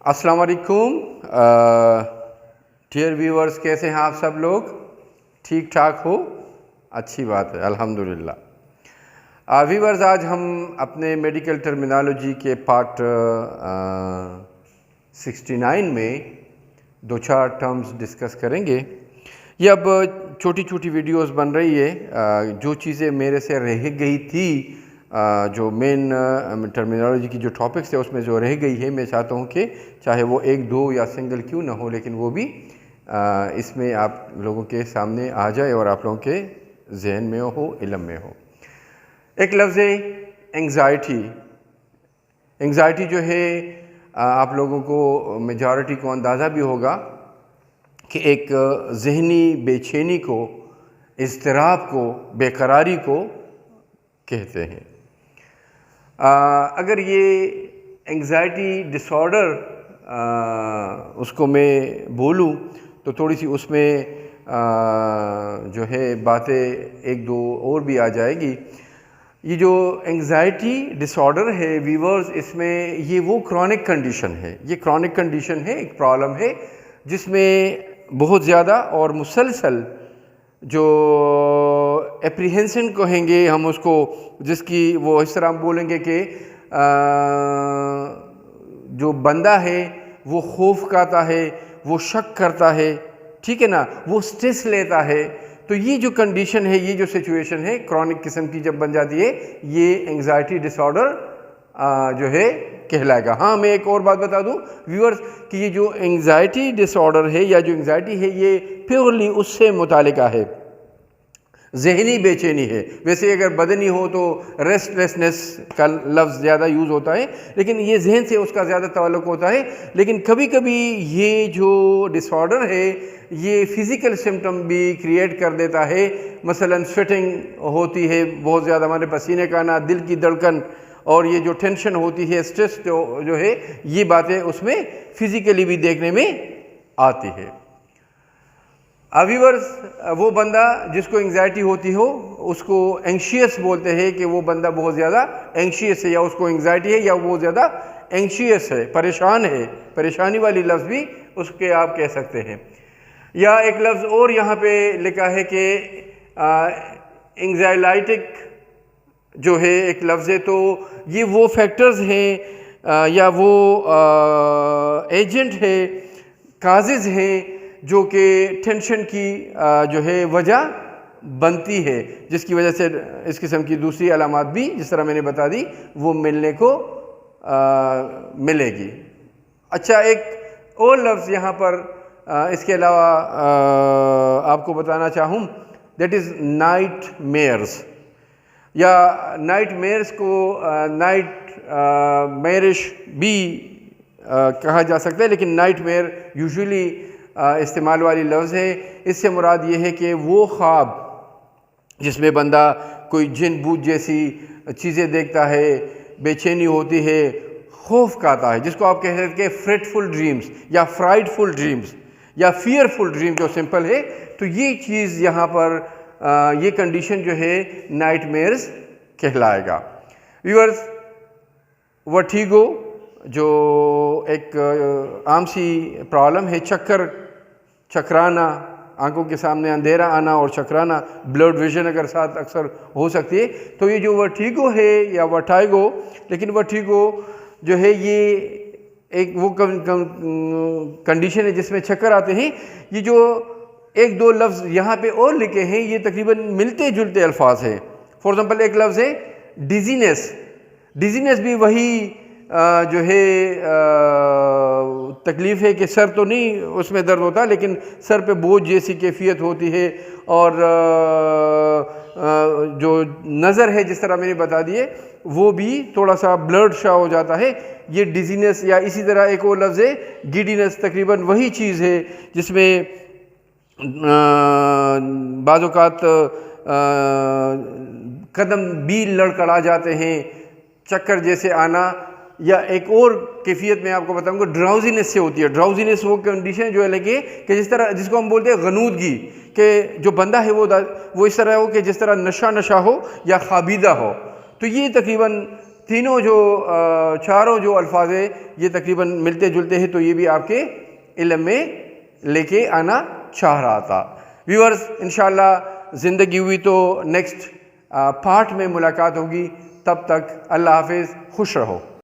अस्सलाम वालेकुम dear viewers, कैसे हैं आप सब लोग? ठीक ठाक हो? अच्छी बात है, अल्हम्दुलिल्लाह। व्यूअर्स, आज हम अपने मेडिकल टर्मिनोलॉजी के पार्ट 69 में दो चार टर्म्स डिस्कस करेंगे। ये अब छोटी छोटी वीडियोस बन रही है। जो चीज़ें मेरे से रह गई थी, जो मेन टर्मिनोलॉजी की जो टॉपिक्स है उसमें जो रह गई है, मैं चाहता हूँ कि चाहे वो एक दो या सिंगल क्यों ना हो, लेकिन वो भी इसमें आप लोगों के सामने आ जाए और आप लोगों के जहन में हो, इल्म में हो। एक लफ्ज़ है एंग्ज़ाइटी। एंग्ज़ाइटी जो है आप लोगों को, मेजॉरिटी को अंदाज़ा भी होगा कि एक ज़हनी बेचैनी को, इज़्तिराब को, बेकरारी को कहते हैं। अगर ये एंग्ज़ाइटी डिसऑर्डर उसको मैं बोलूँ तो थोड़ी सी उसमें जो है बातें एक दो और भी आ जाएगी। ये जो एंग्ज़ाइटी डिसऑर्डर है व्यूअर्स, इसमें ये वो क्रॉनिक कंडीशन है, ये क्रॉनिक कंडीशन है, एक प्रॉब्लम है जिसमें बहुत ज़्यादा और मुसलसल जो एप्रीहेंशन कहेंगे हम उसको, जिसकी वो इस तरह हम बोलेंगे कि जो बंदा है वो खौफ खाता है, वो शक करता है, ठीक है ना, वो स्ट्रेस लेता है। तो ये जो कंडीशन है, ये जो सिचुएशन है क्रॉनिक किस्म की जब बन जाती है, ये एंग्ज़ाइटी डिसऑर्डर जो है कहलाएगा। हाँ, मैं एक और बात बता दूं व्यूअर्स कि ये जो एंग्ज़ाइटी डिसऑर्डर है या जो एंग्ज़ाइटी है, ये प्योरली उससे मुतालिका है, ज़हनी बेचैनी है। वैसे अगर बदनी हो तो रेस्टलेसनेस का लफ्ज़ ज़्यादा यूज़ होता है, लेकिन ये जहन से उसका ज़्यादा ताल्लुक़ होता है। लेकिन कभी कभी ये जो डिसऑर्डर है ये फ़िज़िकल सिम्टम भी क्रिएट कर देता है। मसलन स्वेटिंग होती है, बहुत ज़्यादा हमारे पसीने का आना, दिल की धड़कन, और ये जो टेंशन होती है, स्ट्रेस जो है, ये बातें उसमें फ़िज़िकली भी देखने में आती है। व्यूअर्स, वो बंदा जिसको एंग्ज़ाइटी होती हो उसको एंग्शियस बोलते हैं कि वो बंदा बहुत ज़्यादा एंग्शियस है, या उसको एंग्ज़ाइटी है, या वो बहुत ज़्यादा एंग्शियस है, परेशान है। परेशानी वाली लफ्ज़ भी उसके आप कह सकते हैं। या एक लफ्ज़ और यहाँ पे लिखा है कि एंग्ज़ाइलाइटिक जो है एक लफ्ज़ है। तो ये वो फैक्टर्स हैं या वो एजेंट है, काजेज़ हैं जो कि टेंशन की जो है वजह बनती है, जिसकी वजह से इस किस्म की दूसरी अलामात भी, जिस तरह मैंने बता दी, वो मिलने को मिलेगी। अच्छा, एक और लफ्ज़ यहाँ पर इसके अलावा आपको बताना चाहूँ, दैट इज़ नाइट मेयर्स। या नाइट मेयर्स को नाइट मेयरिश भी कहा जा सकता है, लेकिन नाइट मेयर यूजुअली इस्तेमाल वाली लफ्ज़ है। इससे मुराद ये है कि वो ख्वाब जिसमें बंदा कोई जिन बूझ जैसी चीज़ें देखता है, बेचैनी होती है, खौफ खाता है, जिसको आप कह सकते हैं फ्रेटफुल ड्रीम्स या फ्राइडफुल ड्रीम्स या फियरफुल ड्रीम, जो सिंपल है। तो ये चीज़ यहाँ पर ये कंडीशन जो है नाइट मेयर्स कहलाएगा। व्यूअर्स, वर्टिगो जो एक आम सी प्रॉब्लम है, चकराना, आंखों के सामने अंधेरा आना और चकराना, ब्लड विजन अगर साथ अक्सर हो सकती है। तो ये जो वर्टिगो है या वर्टाइगो, लेकिन वर्टिगो जो है ये एक वो कंडीशन है जिसमें चक्कर आते हैं। ये जो एक दो लफ्ज़ यहाँ पे और लिखे हैं, ये तकरीबन मिलते जुलते अल्फाज हैं। फॉर एग्ज़ाम्पल एक लफ्ज़ है डिजीनेस। डिजीनेस भी वही जो है तकलीफ़ है कि सर तो नहीं उसमें दर्द होता, लेकिन सर पे बोझ जैसी कैफियत होती है, और जो नज़र है जिस तरह मैंने बता दिए, वो भी थोड़ा सा ब्लड शा हो जाता है, ये डिजीनेस। या इसी तरह एक और लफ्ज़ है गिडीनेस, तकरीबन वही चीज़ है जिसमें बाज़ औक़ात कदम भी लड़खड़ा जाते हैं, चक्कर जैसे आना। या एक और कैफियत मैं आपको बताऊंगा, ड्राउजीनेस से होती है। ड्राउजीनेस वो कंडीशन जो है लगे कि जिस तरह, जिसको हम बोलते हैं गनूदगी, कि जो बंदा है वो इस तरह हो कि जिस तरह नशा हो या खाबीदा हो। तो ये तकरीबन तीनों जो चारों जो अल्फाज है ये तकरीबन मिलते जुलते हैं, तो ये भी आपके इल्म में लेके आना चाह रहा था। व्यूअर्स, इंशाअल्लाह ज़िंदगी हुई तो नेक्स्ट पार्ट में मुलाकात होगी। तब तक अल्लाह हाफिज़, खुश रहो।